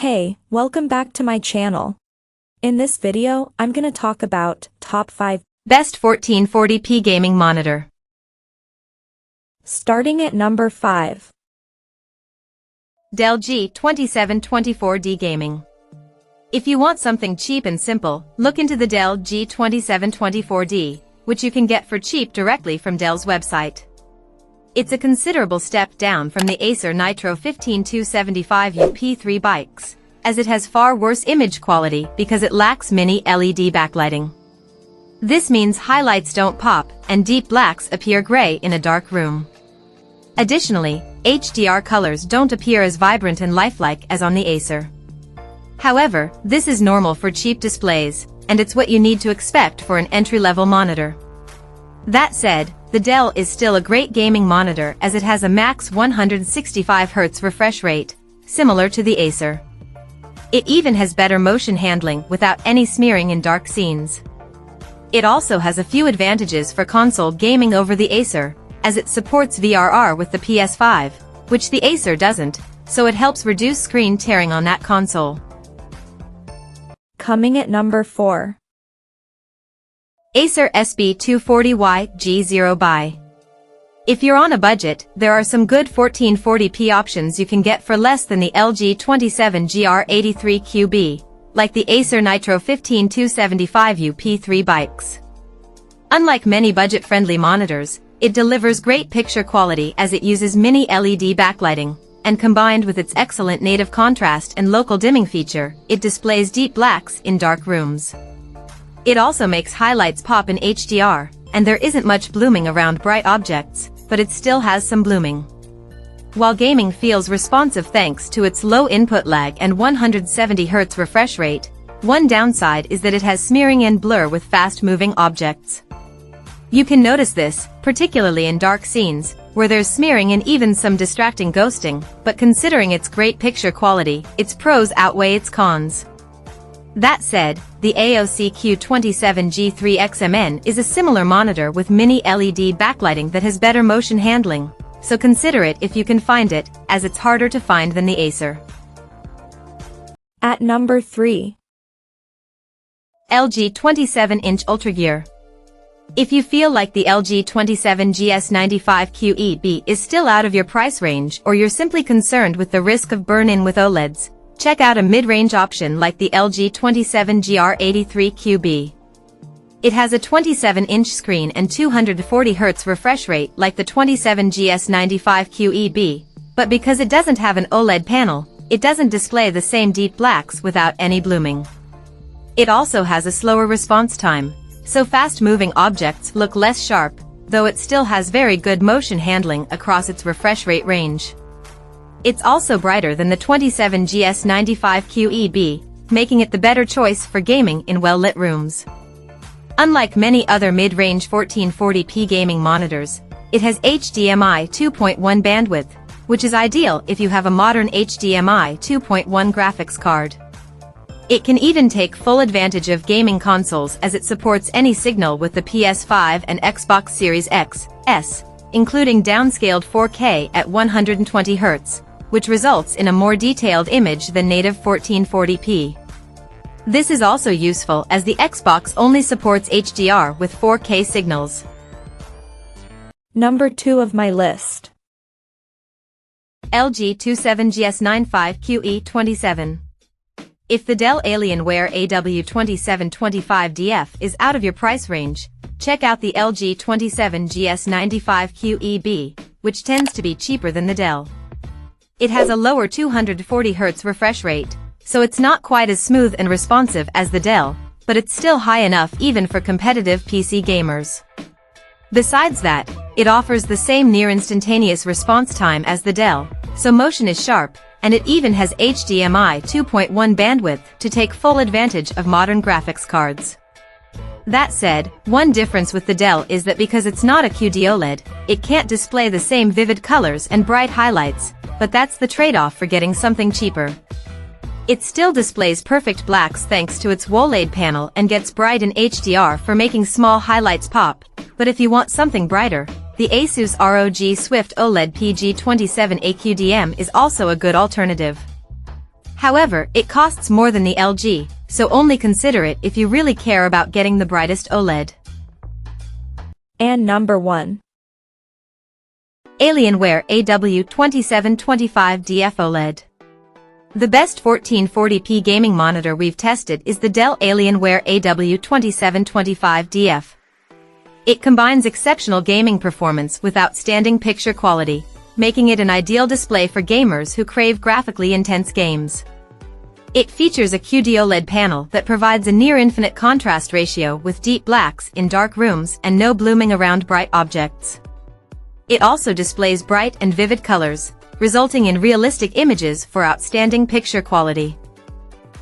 Hey, welcome back to my channel. In this video, I'm gonna talk about top 5 best 1440p gaming monitor. Starting at number 5. Dell G2724D Gaming. If you want something cheap and simple, look into the Dell G2724D, which you can get for cheap directly from Dell's website. It's a considerable step down from the Acer Nitro 15275U P3 bikes, as it has far worse image quality because it lacks mini LED backlighting. This means highlights don't pop, and deep blacks appear gray in a dark room. Additionally, HDR colors don't appear as vibrant and lifelike as on the Acer. However, this is normal for cheap displays, and it's what you need to expect for an entry-level monitor. That said, the Dell is still a great gaming monitor as it has a max 165Hz refresh rate, similar to the Acer. It even has better motion handling without any smearing in dark scenes. It also has a few advantages for console gaming over the Acer, as it supports VRR with the PS5, which the Acer doesn't, so it helps reduce screen tearing on that console. Coming at number 4. Acer SB240Y G0bi. If you're on a budget, there are some good 1440p options you can get for less than the LG 27GR83QB, like the Acer Nitro 15275U P3 bikes. Unlike many budget-friendly monitors, it delivers great picture quality as it uses mini LED backlighting, and combined with its excellent native contrast and local dimming feature, it displays deep blacks in dark rooms. It also makes highlights pop in HDR, and there isn't much blooming around bright objects, but it still has some blooming. While gaming feels responsive thanks to its low input lag and 170Hz refresh rate, one downside is that it has smearing and blur with fast-moving objects. You can notice this, particularly in dark scenes, where there's smearing and even some distracting ghosting, but considering its great picture quality, its pros outweigh its cons. That said, the AOC Q27G3XMN is a similar monitor with mini LED backlighting that has better motion handling, so consider it if you can find it, as it's harder to find than the Acer. At number 3. LG 27-inch UltraGear. If you feel like the LG 27GS95QEB is still out of your price range or you're simply concerned with the risk of burn-in with OLEDs, check out a mid-range option like the LG 27GR83QB. It has a 27-inch screen and 240Hz refresh rate like the 27GS95QEB, but because it doesn't have an OLED panel, it doesn't display the same deep blacks without any blooming. It also has a slower response time, so fast-moving objects look less sharp, though it still has very good motion handling across its refresh rate range. It's also brighter than the 27GS95QEB, making it the better choice for gaming in well-lit rooms. Unlike many other mid-range 1440p gaming monitors, it has HDMI 2.1 bandwidth, which is ideal if you have a modern HDMI 2.1 graphics card. It can even take full advantage of gaming consoles as it supports any signal with the PS5 and Xbox Series X, S, including downscaled 4K at 120Hz, which results in a more detailed image than native 1440p. This is also useful as the Xbox only supports HDR with 4K signals. Number 2 of my list. LG 27GS95QE27. If the Dell Alienware AW2725DF is out of your price range, check out the LG 27GS95QEB, which tends to be cheaper than the Dell. It has a lower 240Hz refresh rate, so it's not quite as smooth and responsive as the Dell, but it's still high enough even for competitive PC gamers. Besides that, it offers the same near-instantaneous response time as the Dell, so motion is sharp, and it even has HDMI 2.1 bandwidth to take full advantage of modern graphics cards. That said, one difference with the Dell is that because it's not a QD OLED, it can't display the same vivid colors and bright highlights, but that's the trade-off for getting something cheaper. It still displays perfect blacks thanks to its OLED panel and gets bright in HDR for making small highlights pop, but if you want something brighter, The Asus ROG Swift OLED PG27 AQDM is also a good alternative. However, it costs more than the LG, so only consider it if you really care about getting the brightest OLED. And number 1. Alienware AW2725DF OLED. The best 1440p gaming monitor we've tested is the Dell Alienware AW2725DF. It combines exceptional gaming performance with outstanding picture quality, making it an ideal display for gamers who crave graphically intense games. It features a QD OLED panel that provides a near-infinite contrast ratio with deep blacks in dark rooms and no blooming around bright objects. It also displays bright and vivid colors, resulting in realistic images for outstanding picture quality.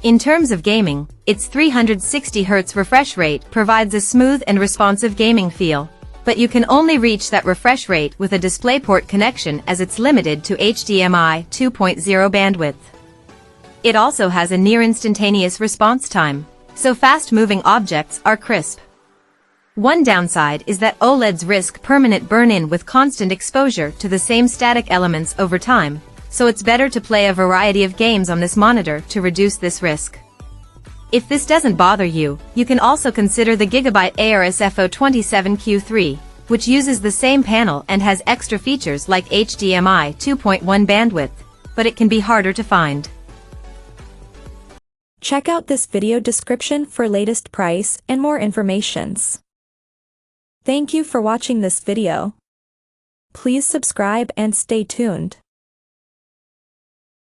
In terms of gaming, its 360Hz refresh rate provides a smooth and responsive gaming feel, but you can only reach that refresh rate with a DisplayPort connection as it's limited to HDMI 2.0 bandwidth. It also has a near-instantaneous response time, so fast-moving objects are crisp. One downside is that OLEDs risk permanent burn-in with constant exposure to the same static elements over time, so it's better to play a variety of games on this monitor to reduce this risk. If this doesn't bother you, you can also consider the Gigabyte Acer SFO27Q3, which uses the same panel and has extra features like HDMI 2.1 bandwidth, but it can be harder to find. Check out this video description for latest price and more informations. Thank you for watching this video. Please subscribe and stay tuned.